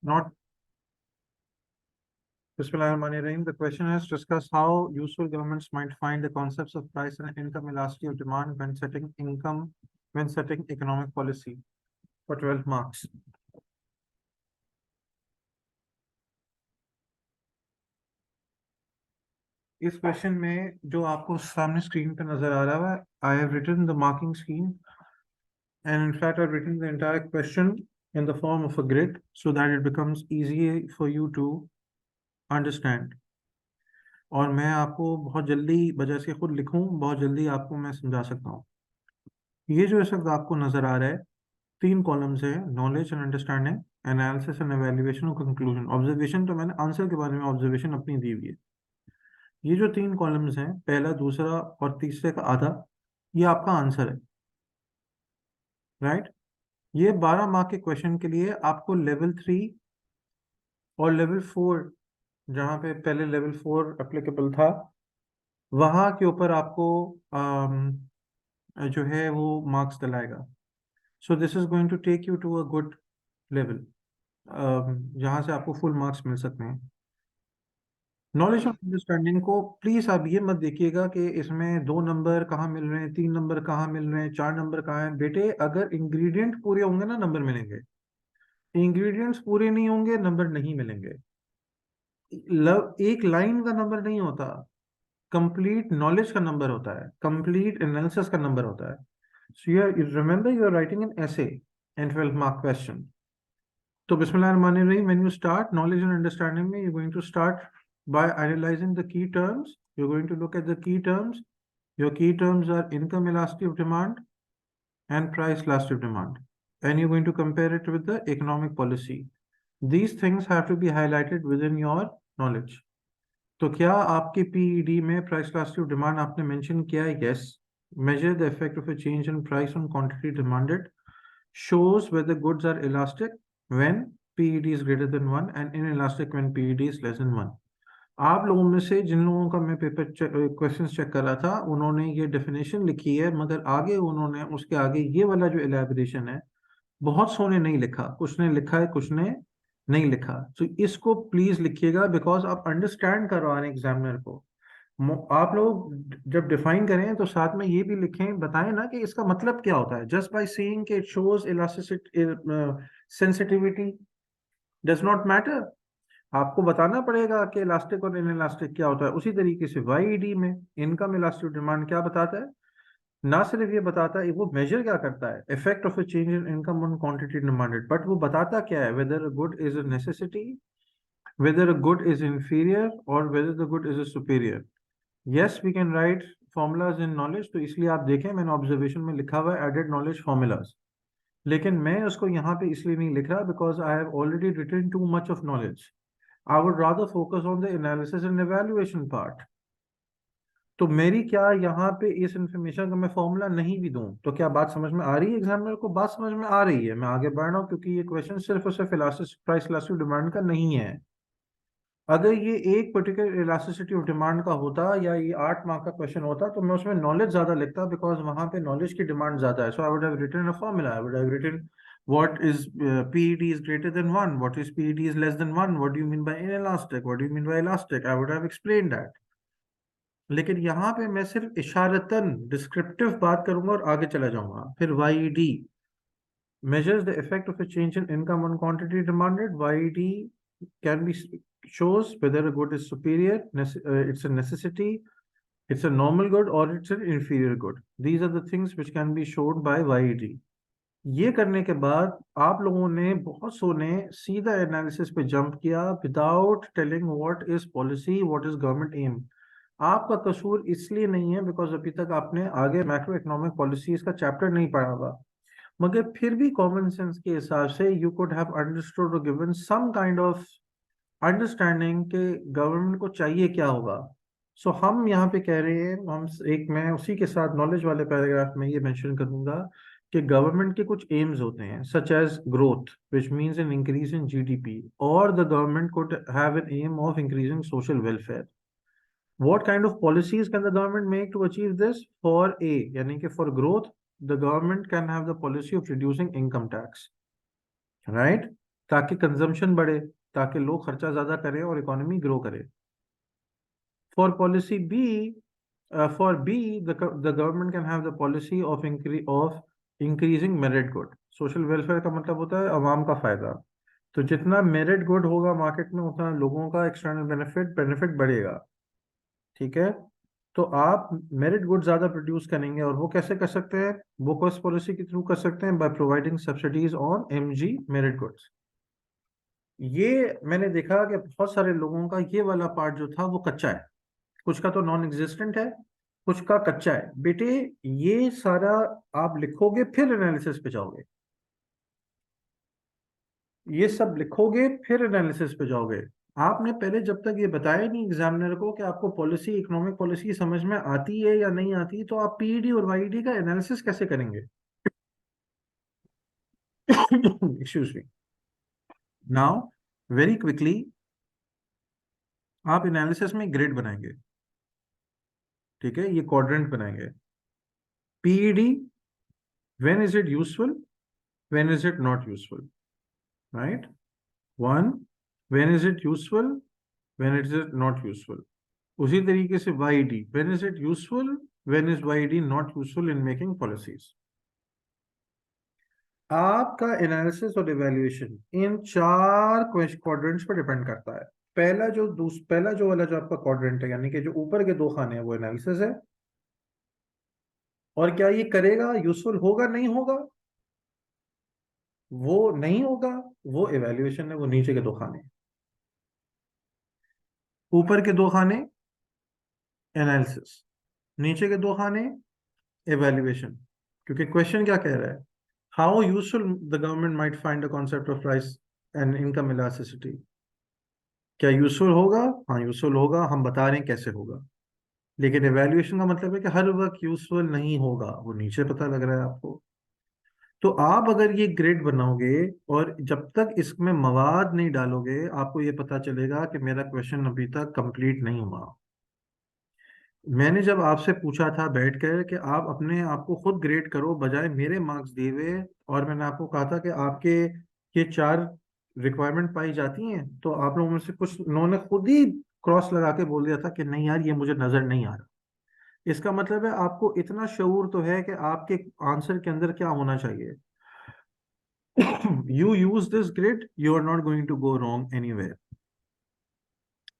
Not. Bismillahirrahmanirrahim. The question has discussed how useful governments might find the concepts of price and income elasticity of demand when setting economic policy. For 12 marks. इस question में जो आपको सामने screen पे नजर आ रहा है, I have written the marking scheme, and in fact I've written the entire question in the form of a grid so that it becomes easy for you to understand. और मैं आपको बहुत जल्दी, बजाय से खुद लिखूं, बहुत जल्दी आपको मैं समझा सकता हूँ। ये जो इस वक्त आपको नजर आ रहा है, 3 कॉलम्स है, knowledge and understanding, analysis and evaluation और कंक्लूजन। ऑब्जर्वेशन तो मैंने आंसर के बारे में ऑब्जर्वेशन अपनी दी हुई है। ये जो 3 कॉलम्स हैं, पहला, दूसरा और तीसरे का आधा, ये आपका आंसर है, राइट। ये 12 मार्क के क्वेश्चन के लिए आपको लेवल 3 और लेवल 4, जहाँ पे पहले लेवल 4 एप्लीकेबल था, वहाँ के ऊपर आपको जो है वो मार्क्स दिलाएगा। So this is going to take you to a good level, जहाँ से आपको फुल मार्क्स मिल सकते हैं। नॉलेज और अंडरस्टैंडिंग को प्लीज आप ये मत देखिएगा कि इसमें 2 नंबर कहाँ मिल रहे हैं, 3 नंबर कहाँ मिल रहे हैं, 4 नंबर कहाँ हैं। बेटे, अगर इंग्रेडिएंट पूरे होंगे ना, नंबर मिलेंगे। इंग्रेडिएंट्स पूरे नहीं होंगे, नंबर नहीं मिलेंगे। एक लाइन का नंबर नहीं होता, कंप्लीट नॉलेज का नंबर होता है, कंप्लीट एनालिसिस का नंबर होता है। So you remember, you are writing an essay and 12 mark question. तो बिस्मिल्लाहिर्रहमानिर्रहीम, when you start knowledge and understanding में, you're going to start by analyzing the key terms. You're going to look at the key terms. Your key terms are income elasticity of demand and price elasticity of demand. And you're going to compare it with the economic policy. These things have to be highlighted within your knowledge. तो क्या आपके PED में price elasticity of demand आपने mention किया है? Yes. Measure the effect of a change in price on quantity demanded. Shows whether goods are elastic when PED is greater than 1 and inelastic when PED is less than 1. आप लोगों में से जिन लोगों का मैं पेपर क्वेश्चंस चेक कर रहा था, उन्होंने ये डेफिनेशन लिखी है, मगर आगे उन्होंने उसके आगे ये वाला जो एलैबोरेशन है, बहुत सोने नहीं लिखा। कुछ ने लिखा है, कुछ ने नहीं लिखा। तो इसको प्लीज लिखिएगा, बिकॉज आप अंडरस्टैंड करवा रहे हैं एग्जामिनर को। आप लोग जब डिफाइन करें तो साथ में ये भी लिखें, बताएं ना कि इसका मतलब क्या होता है। जस्ट बाय सेइंग कि it shows elasticity, sensitivity does not matter. आपको बताना पड़ेगा कि इलास्टिक और इनइलास्टिक क्या होता है। उसी तरीके से वाईडी में इनकम इलास्टिक डिमांड क्या बताता है? ना सिर्फ ये बताता है, वो मेजर क्या करता है, effect of a change in income on quantity demanded, but वो बताता क्या है, whether a good is a necessity, whether a good is inferior और whether the good is a superior. Yes, we can write formulas in knowledge. तो इसलिए आप देखें, मैंने ऑब्जर्वेशन में लिखा हुआ है एडेड नॉलेज फॉर्मूलाज, लेकिन मैं उसको यहाँ पे इसलिए नहीं लिख रहा because I have already written too much of knowledge. I would rather focus on the analysis and evaluation part. तो मेरी क्या यहाँ पे इस इंफॉर्मेशन का मैं फॉर्मूला नहीं भी दूं तो क्या बात समझ में आ रही है? एग्जामिनर को बात समझ में आ रही है? मैं आगे बढ़ रहा हूँ, क्योंकि ये क्वेश्चन सिर्फ और सिर्फ प्राइस इलास्टिक डिमांड का नहीं है। अगर ये एक पर्टिकुलर इलास्टिसिटी ऑफ डिमांड का होता, या ये 8 मार्क का क्वेश्चन होता, तो मैं उसमें नॉलेज ज्यादा लिखता, बिकॉज वहां पे नॉलेज की डिमांड ज्यादा है। So I would have written a formula, I would have written what is PED is greater than 1, what is PED is less than 1, what do you mean by inelastic, what do you mean by elastic, I would have explained that. लेकिन यहाँ पे मैं सिर्फ इशारतन descriptive बात करूंगा और आगे चला जाऊंगा। फिर YED measures the effect of a change in income on quantity demanded. YED can be shows whether a good is superior, it's a necessity, it's a normal good, or it's an inferior good. These are the things which can be showed by YED. ये करने के बाद आप लोगों ने बहुत सो ने सीधा एनालिसिस पे जंप किया without telling what is policy, what is government aim. आपका कसूर इसलिए नहीं है बिकॉज अभी तक आपने आगे मैक्रो इकोनॉमिक पॉलिसीज का चैप्टर नहीं पढ़ा हुआ, मगर फिर भी कॉमन सेंस के हिसाब से यू कुड हैव अंडरस्टूड और given some kind of understanding के गवर्नमेंट को चाहिए क्या होगा। सो हम यहाँ पे कह रहे हैं, हम एक, मैं उसी के साथ नॉलेज वाले पैराग्राफ में ये मेंशन करूंगा कि गवर्नमेंट के कुछ एम्स होते हैं, such as growth which means an increase in GDP, और the government could have an aim of increasing social welfare. What kind of policies can the government make to achieve this? For A, यानी कि for growth, the government can have the policy of reducing income tax, right? ताकि consumption बढ़े, ताकि लोग खर्चा ज्यादा करें और इकोनॉमी ग्रो करे। For policy B, for B the government can have the policy of increasing merit good. Social welfare का मतलब होता है अवाम का फायदा। तो जितना मेरिट गुड होगा मार्केट में, उतना लोगों का एक्सटर्नल बेनिफिट बढ़ेगा। ठीक है। तो आप मेरिट गुड ज्यादा प्रोड्यूस करेंगे, और वो कैसे कर सकते हैं? वो कॉस्ट पॉलिसी के थ्रू कर सकते हैं, by providing subsidies on MG merit goods. ये मैंने देखा कि बहुत सारे लोगों का ये वाला पार्ट जो था वो कच्चा है। कुछ का तो नॉन एग्जिस्टेंट है, कुछ का कच्चा है। बेटे, ये सारा आप लिखोगे फिर एनालिसिस पे जाओगे। ये सब लिखोगे फिर एनालिसिस पे जाओगे। आपने पहले जब तक ये बताया नहीं एग्जामिनर को कि आपको पॉलिसी, इकोनॉमिक पॉलिसी समझ में आती है या नहीं आती, तो आप पीईडी और वाईडी का एनालिसिस कैसे करेंगे? Excuse me. Now very quickly, आप एनालिसिस में ग्रेड बनाएंगे। ठीक है, ये क्वाड्रेंट बनाएंगे। PED, when is it useful, when is it not useful, right? One, when is it useful, when is it not useful. उसी तरीके से YD, when is it useful, when is YD not useful in making policies. आपका analysis और evaluation इन चार quadrants पर depend करता है। पहला जो वाला जो आपका क्वाड्रेंट है, यानी कि जो ऊपर के दो खाने हैं, वो एनालिसिस है। और क्या ये करेगा, यूजफुल होगा नहीं होगा? वो नहीं होगा, वो इवैल्यूएशन है, वो नीचे के दो खाने। ऊपर के दो खाने एनालिसिस, नीचे के दो खाने इवैल्यूएशन। क्योंकि क्वेश्चन क्या कह रहा है? How useful the government might find the concept of price and income elasticity. क्या यूजफुल होगा? हाँ यूजफुल होगा, हम बता रहे हैं कैसे होगा। लेकिन इवैल्यूएशन का मतलब है कि हर वक्त यूजफुल नहीं होगा, वो नीचे पता लग रहा है आपको। तो आप अगर ये ग्रेड बनाओगे और जब तक इसमें मवाद नहीं डालोगे, आपको ये पता चलेगा कि मेरा क्वेश्चन अभी तक कंप्लीट नहीं हुआ। मैंने जब आपसे पूछा था बैठकर कि आप अपने आप को खुद ग्रेड करो बजाय मेरे मार्क्स दिए हुए, और मैंने आपको कहा था कि आपके ये चार रिक्वायरमेंट पाई जाती हैं, तो आप लोगों में से कुछ उन्होंने खुद ही क्रॉस लगा के बोल दिया था कि नहीं यार, ये मुझे नजर नहीं आ रहा। इसका मतलब है आपको इतना शऊर तो है कि आपके आंसर के अंदर क्या होना चाहिए। You use this grid, you are not going to go wrong anywhere.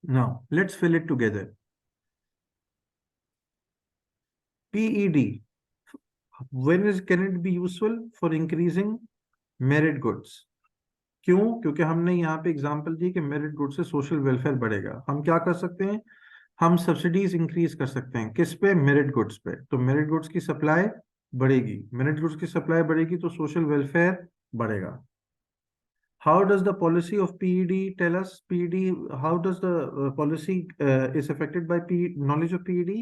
Now let's fill it together. PED, when is can it be useful for increasing merit goods? क्यों? क्योंकि हमने यहाँ पे एग्जांपल दी कि मेरिट गुड से social welfare बढ़ेगा। हम क्या कर सकते हैं? हम सब्सिडीज इंक्रीज कर सकते हैं। किस पे? मेरिट गुड्स पे। तो मेरिट गुड्स की सप्लाई बढ़ेगी, मेरिट गुड्स की सप्लाई बढ़ेगी तो सोशल वेलफेयर बढ़ेगा। How does the policy of PED tell us? PED, how does the policy is affected by knowledge of PED?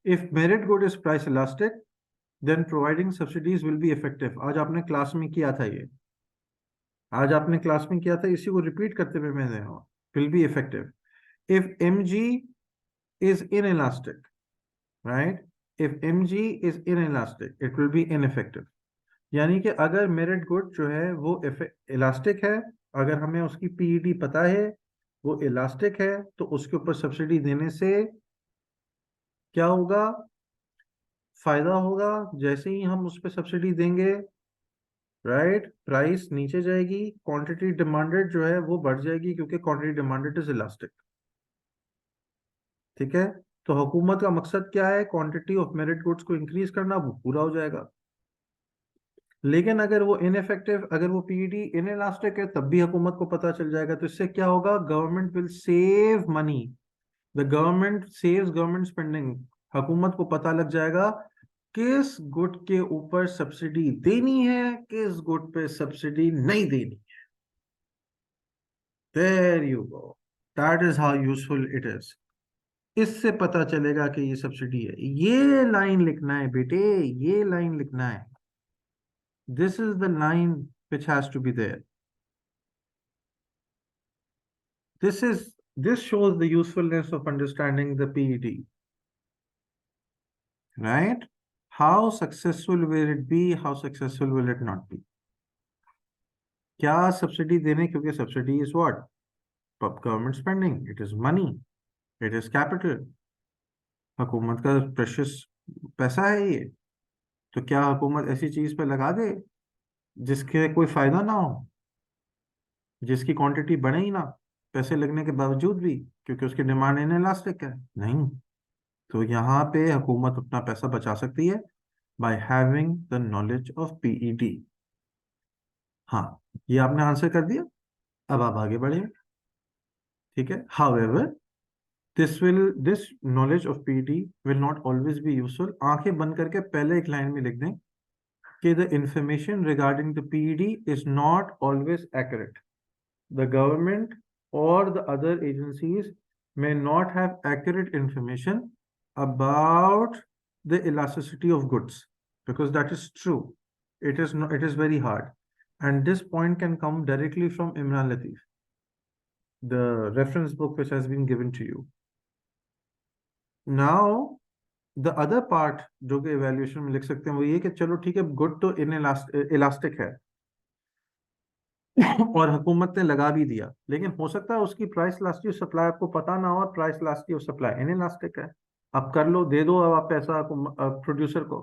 If merit good is price elastic, then providing subsidies will be effective. आज आपने class में किया था ये, आज आपने class में किया था, इसी को रिपीट करते हुए मैं दे रहा हूँ। Will be effective. If MG is inelastic, right? If MG is inelastic, it will be ineffective. यानी कि अगर मेरिट गुड जो है वो इलास्टिक है, अगर हमें उसकी पीईडी पता है वो इलास्टिक है, तो उसके ऊपर सब्सिडी देने से क्या होगा? फायदा होगा। जैसे ही हम उस पर सब्सिडी देंगे, राइट, प्राइस नीचे जाएगी, क्वांटिटी डिमांडेड जो है वो बढ़ जाएगी, क्योंकि क्वांटिटी डिमांडेड इज इलास्टिक। ठीक है। तो हुकूमत का मकसद क्या है? क्वांटिटी ऑफ मेरिट गुड्स को इंक्रीज करना, वो पूरा हो जाएगा। लेकिन अगर वो इनफेक्टिव, अगर वो पीईडी इनइलास्टिक है, तब भी हुकूमत को पता चल जाएगा। तो इससे क्या होगा? Government will save money, the government saves government spending. हुकूमत को पता लग जाएगा किस गुड के ऊपर सब्सिडी देनी है, किस गुड पे सब्सिडी नहीं देनी। There you go, that is how useful it is. इससे पता चलेगा कि ये सब्सिडी है। ये लाइन लिखना है बेटे, ये लाइन लिखना है। This is the line which has to be there. This shows the usefulness of understanding the PED, right? How successful will it be? How successful will it not be? क्या subsidy देने, क्योंकि subsidy is what, government spending, it is money, it is capital, हुकूमत का precious पैसा है ये। तो क्या हुकूमत ऐसी चीज पे लगा दे जिसके कोई फायदा ना हो, जिसकी क्वांटिटी बढ़े ही ना, पैसे लगने के बावजूद भी, क्योंकि उसकी डिमांड इनएलास्टिक है? नहीं। तो यहाँ पे हुकूमत अपना पैसा बचा सकती है by having the knowledge of PED. हाँ, ये आपने आंसर कर दिया। अब आप आगे बढ़े। ठीक है, however this knowledge of PED will not always be useful. आंखें बंद करके पहले एक लाइन में लिख दें कि the information regarding the PED is not always accurate. The government or the other agencies may not have accurate information about the elasticity of goods, because that is true. It is not, it is very hard. And this point can come directly from Imran Latif, the reference book which has been given to you. Now, the other part जो कि evaluation में लिख सकते हैं वो ये कि चलो ठीक है, गुड तो इन इलास्टिक है और हुकूमत ने लगा भी दिया, लेकिन हो सकता है उसकी प्राइस इलास्टिक ऑफ सप्लाई आपको पता ना हो, और price elastic of supply in elastic है। अब कर लो, दे दो अब आप पैसा प्रोड्यूसर को।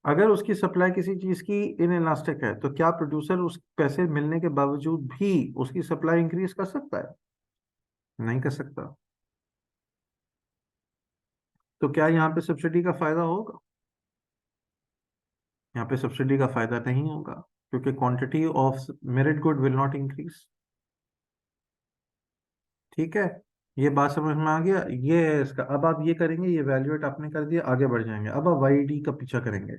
अगर उसकी सप्लाई किसी चीज की इन इलास्टिक है तो क्या प्रोड्यूसर उस पैसे मिलने के बावजूद भी उसकी सप्लाई इंक्रीज कर सकता है? नहीं कर सकता। तो क्या यहाँ पे सब्सिडी का फायदा होगा? यहाँ पे सब्सिडी का फायदा नहीं होगा, क्योंकि quantity of merit good will not increase. ठीक है, ये बात समझ में आ गया? ये है इसका। अब आप ये करेंगे, ये वैल्यूएट आपने कर दिया, आगे बढ़ जाएंगे। अब आप वाईडी का पीछा करेंगे।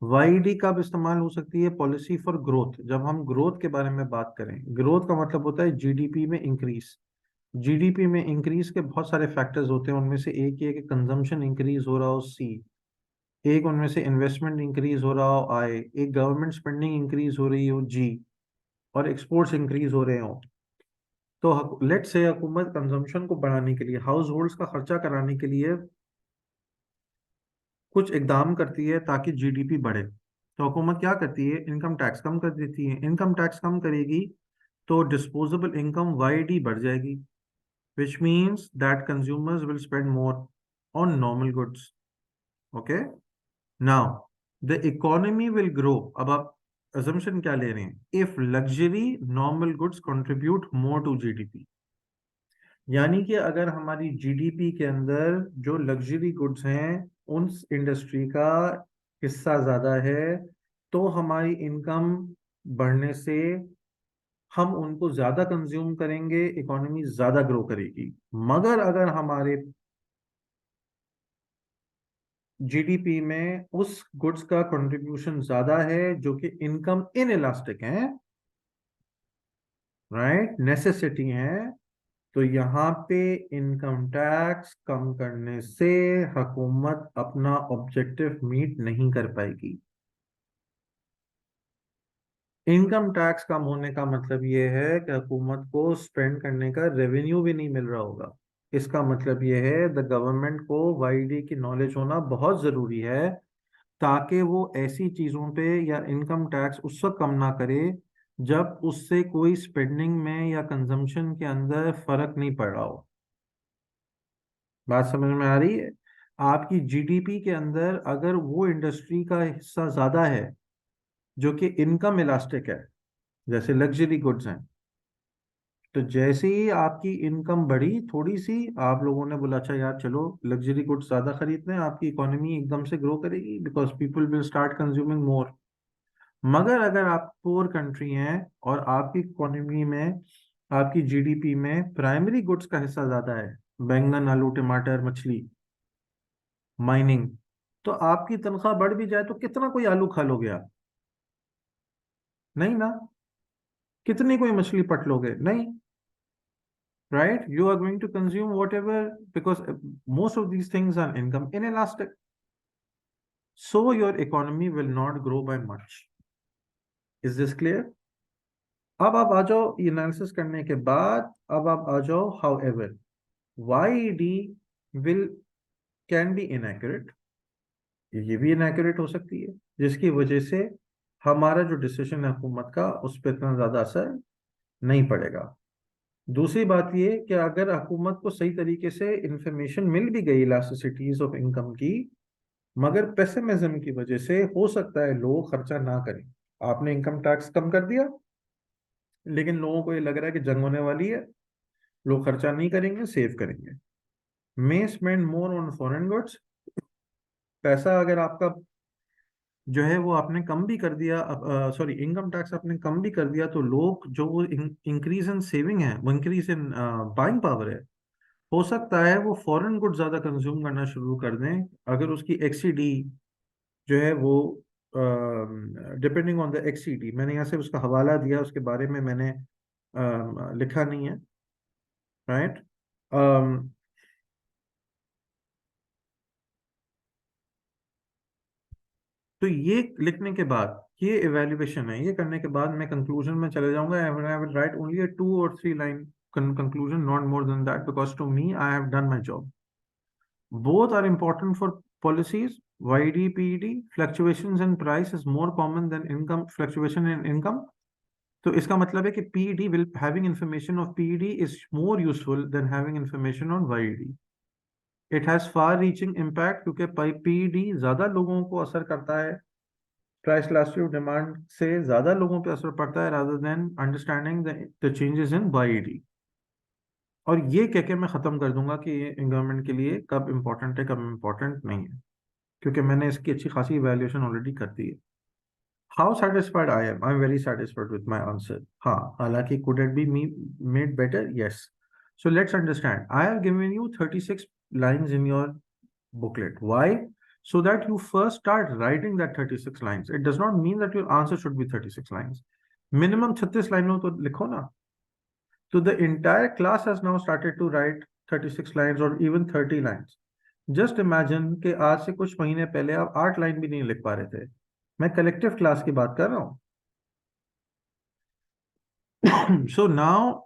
वाईडी कब इस्तेमाल हो सकती है? Policy for growth. जब हम ग्रोथ के बारे में बात करें, ग्रोथ का मतलब होता है जीडीपी में इंक्रीज। जीडीपी में इंक्रीज के बहुत सारे फैक्टर्स होते हैं, उनमें से एक ये कि कंजम्पशन इंक्रीज हो रहा हो, सी। एक उनमें से इन्वेस्टमेंट इंक्रीज हो रहा हो, आई। एक गवर्नमेंट स्पेंडिंग इंक्रीज हो रही हो, जी। और एक्सपोर्ट्स इंक्रीज हो रहे हो। तो लेट से हुकूमत कंजम्पशन को बढ़ाने के लिए, हाउस होल्ड्स का खर्चा कराने के लिए कुछ इकदाम करती है ताकि जीडीपी बढ़े, तो हुकूमत क्या करती है? इनकम टैक्स कम कर देती है। इनकम टैक्स कम करेगी तो डिस्पोजेबल इनकम वाईडी बढ़ जाएगी, which means that consumers will spend more on normal goods. Okay, now the economy will grow. अब आप assumption क्या ले रहे हैं? If luxury normal goods contribute more to GDP, यानी कि अगर हमारी जीडीपी के अंदर जो लग्जरी गुड्स हैं उन इंडस्ट्री का हिस्सा ज्यादा है, तो हमारी इनकम बढ़ने से हम उनको ज्यादा कंज्यूम करेंगे, इकोनॉमी ज्यादा ग्रो करेगी। मगर अगर हमारे जीडीपी में उस गुड्स का कंट्रीब्यूशन ज्यादा है जो कि इनकम इन इलास्टिक है, राइट, नेसेसिटी है, तो यहाँ पे इनकम टैक्स कम करने से हुकूमत अपना ऑब्जेक्टिव मीट नहीं कर पाएगी। इनकम टैक्स कम होने का मतलब ये है कि हुकूमत को स्पेंड करने का रेवेन्यू भी नहीं मिल रहा होगा। इसका मतलब ये है द गवर्नमेंट को वाईडी की नॉलेज होना बहुत जरूरी है, ताकि वो ऐसी चीजों पे या इनकम टैक्स उस वक्त कम ना करे जब उससे कोई स्पेंडिंग में या कंजम्पशन के अंदर फर्क नहीं पड़ रहा हो। बात समझ में आ रही है? आपकी जीडीपी के अंदर अगर वो इंडस्ट्री का हिस्सा ज्यादा है जो कि इनकम इलास्टिक है, जैसे लग्जरी गुड्स हैं, तो जैसे ही आपकी इनकम बढ़ी थोड़ी सी, आप लोगों ने बोला अच्छा यार चलो लग्जरी गुड्स ज्यादा खरीदते हैं, आपकी इकोनॉमी एकदम से ग्रो करेगी, because people will start consuming more. मगर अगर आप पुअर कंट्री हैं और आपकी इकोनॉमी में, आपकी जीडीपी में प्राइमरी गुड्स का हिस्सा ज्यादा है, बैंगन, आलू, टमाटर, मछली, माइनिंग, तो आपकी तनख्वाह बढ़ भी जाए तो कितना कोई आलू खा लोगे आप? नहीं ना। कितनी कोई मछली पट लोगे? नहीं। Right, you are going to consume whatever, because most of these things are income inelastic, so your economy will not grow by much. Is this clear? अब आप आ जाओ एनालिसिस करने के बाद, अब आप आ जाओ however YED will can be inaccurate। ये भी inaccurate हो सकती है, जिसकी वजह से हमारा जो डिसीजन है हुकूमत का उस पर इतना ज़्यादा असर नहीं पड़ेगा। दूसरी बात ये कि अगर हुकूमत को सही तरीके से इंफॉर्मेशन मिल भी गई इलास्टिसिटीज ऑफ इनकम की, मगर पेसिमिज्म की वजह से हो सकता है लोग खर्चा ना करें। आपने इनकम टैक्स कम कर दिया, लेकिन लोगों को ये लग रहा है कि जंग होने वाली है, लोग खर्चा नहीं करेंगे, सेव करेंगे। May spend more on foreign goods. पैसा अगर आपका जो है वो आपने कम भी कर दिया, सॉरी इनकम टैक्स आपने कम भी कर दिया, तो लोग जो वो इंक्रीज इन सेविंग है, वो इंक्रीज इन बाइंग पावर है, हो सकता है वो फॉरेन गुड ज्यादा कंज्यूम करना शुरू कर दें अगर उसकी एक्सीडी जो है वो डिपेंडिंग ऑन द एक्सीडी। मैंने यहाँ से उसका हवाला दिया, उसके बारे में मैंने लिखा नहीं है, राइट। तो ये लिखने के बाद, ये इवेल्युएशन है, ये करने के बाद मैं कंक्लूजन में चले जाऊंगा। I will write only a 2 or 3 line conclusion, not more than that, because to me I have done my job. Both are important for policies. YD, PED, fluctuations in price is more common than income fluctuation in income. तो इसका मतलब है कि PED will having information of PED is more useful than having information on YED. It has far-reaching impact क्योंकि PED ज्यादा लोगों को असर करता है, प्राइस इलास्टिक डिमांड से ज्यादा लोगों पे असर पड़ता है, rather than understanding the changes in YED. और ये कह के मैं खत्म कर दूंगा कि ये गवर्नमेंट के लिए कब इम्पोर्टेंट है, कब इम्पोर्टेंट नहीं है, क्योंकि मैंने इसकी अच्छी खासी इवैल्यूएशन ऑलरेडी कर दी है। How satisfied I am very satisfied with my answer. हाँ, हालांकि could it be me made better, yes. So let's understand, I have given you 36 lines in your booklet. Why? So that you first start writing that 36 lines. It does not mean that your answer should be 36 lines. Minimum 36 लाइनों तो लिखो ना। So the entire class has now started to write 36 lines or even 30 lines. Just imagine कि आज से कुछ महीने पहले आप 8 लाइन भी नहीं लिख पा रहे थे। मैं कलेक्टिव क्लास की बात कर रहा हूँ। So now,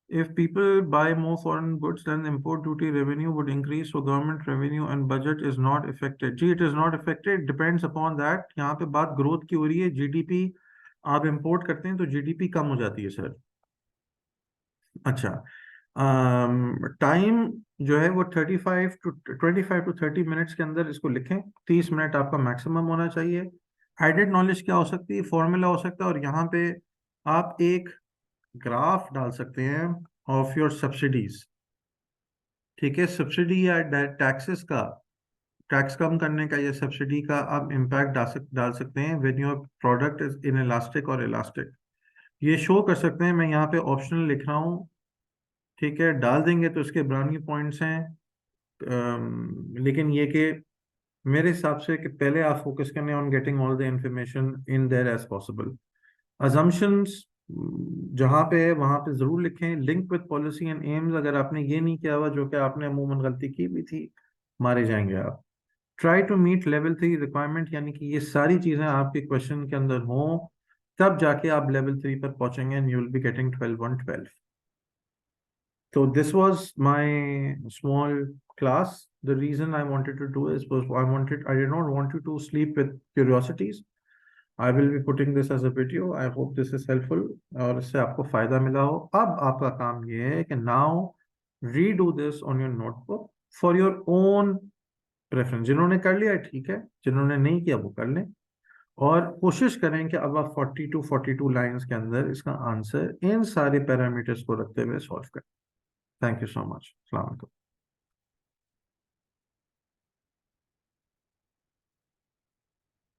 if people buy more foreign goods, then import duty revenue would increase, so government revenue and budget is not affected. Ji, it is not affected, depends upon that. यहाँ पे बात growth की हो रही है, GDP आप import करते हैं तो जीडीपी कम हो जाती है सर। अच्छा, टाइम जो है वो 25 to 30 मिनट्स के अंदर इसको लिखें। 30 मिनट आपका मैक्सिमम होना चाहिए। एडेड नॉलेज क्या हो सकती है, फॉर्मूला हो सकता है, और यहाँ पे आप एक ग्राफ डाल सकते हैं ऑफ योर सब्सिडीज। ठीक है, सब्सिडी या टैक्सेस का, टैक्स कम करने का या सब्सिडी का आप इम्पैक्ट डाल सकते हैं when your product is in elastic और इलास्टिक। ये शो कर सकते हैं, मैं यहाँ पे ऑप्शनल लिख रहा हूँ। ठीक है, डाल देंगे तो इसके ब्राउनी पॉइंट्स हैं। लेकिन ये कि मेरे हिसाब से कि पहले आप फोकस करने on getting all the information in there as possible. Assumptions जहाँ पे है वहाँ पे जरूर लिखें। Link with policy and aims, अगर आपने ये नहीं किया हुआ, जो कि आपने अमूमन गलती की भी थी, मारे जाएंगे आप। Try to meet level 3 requirement, यानी कि ये सारी चीजें आपके क्वेश्चन के अंदर हों, तब जाके आप लेवल 3 पर पहुंचेंगे and you will be getting 12 on 12। So this was my small class. The reason I wanted to do is was I did not want you to sleep with curiosities. I will be putting this as a video. I hope this is helpful और इससे आपको फायदा मिला हो। अब आपका काम ये है कि now redo this on your notebook for your own preference. जिन्होंने कर लिया ठीक है, जिन्होंने नहीं किया वो कर लें, और कोशिश करें कि अब आप 40 to 42 लाइंस के अंदर इसका आंसर इन सारे पैरामीटर्स को रखते हुए सॉल्व करें। Thank you so much. Assalamu alaikum.